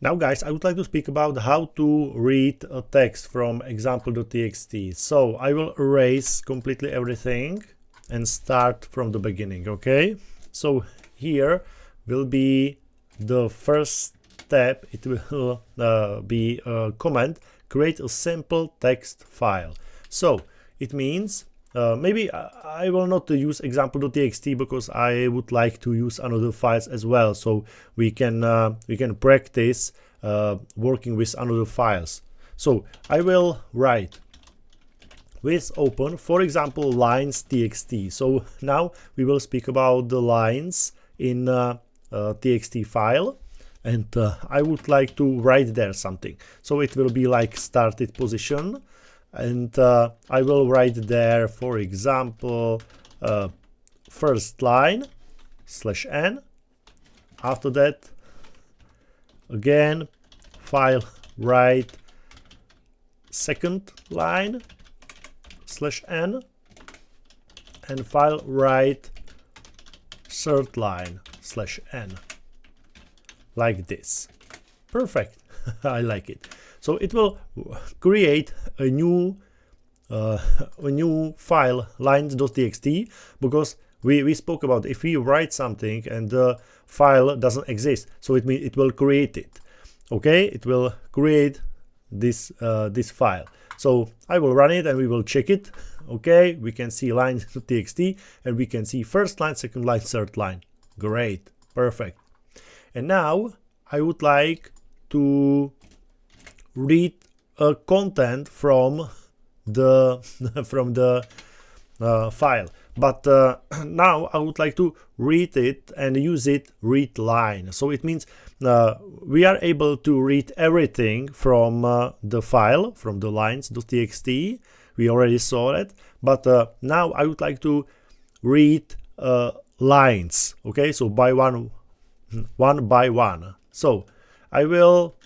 Now guys, I would like to speak about how to read a text from example.txt. So I will erase completely everything and start from the beginning, okay? So here will be the first step. It will be a command, create a simple text file. So it means maybe I will not use example.txt because I would like to use another files as well, so we can practice working with another files. So I will write with open, for example, lines.txt. So now we will speak about the lines in txt file, and I would like to write there something. So it will be like started position, and I will write there, for example, first line /n. After that, again, file write second line /n, and file write third line /n, like this. Perfect. I like it. So it will create a new file, lines.txt, because we spoke about if we write something and the file doesn't exist, so it means it will create it. Okay, it will create this this file. So I will run it and we will check it. Okay, we can see lines.txt and we can see first line, second line, third line. Great, perfect. And now I would like to read a content from the file, but now I would like to read it and use it read line. So it means we are able to read everything from the file, from the lines.txt. We already saw it, but now I would like to read lines. Okay, so by one by one. So I will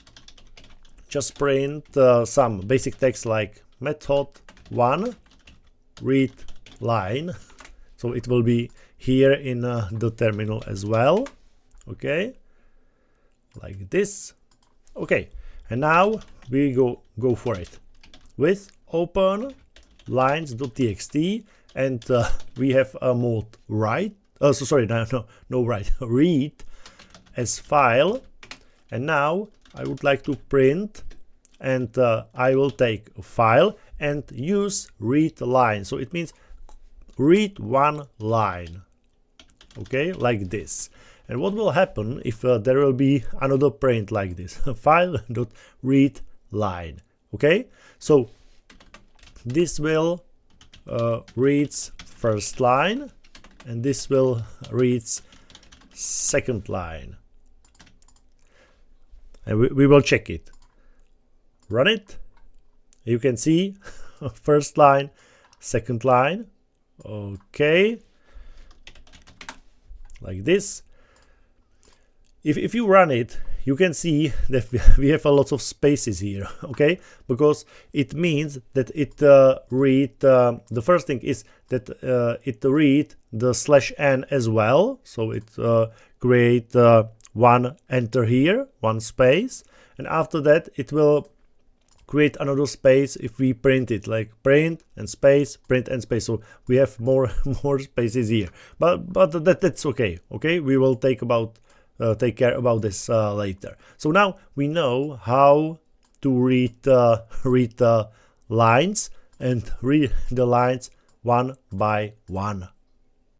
just print some basic text like method 1 read line. So it will be here in the terminal as well. Okay, like this. Okay, and now we go for it with open lines.txt, and we have a mode write. Oh, so sorry, no write, read as file. And now I would like to print, and I will take a file and use read line. So it means read one line. Okay, like this. And what will happen if there will be another print like this? File.read line. Okay, so this will reads first line, and this will reads second line. And we will check it. Run it. You can see first line, second line. Okay, like this. If you run it, you can see that we have a lot of spaces here. Okay, because it means that it read the first thing is that it read the /n as well. So it create one enter here, one space, and after that it will create another space if we print it, like print and space, print and space. So we have more spaces here, but that's okay. Okay, we will take care about this later. So now we know how to read lines and read the lines one by one.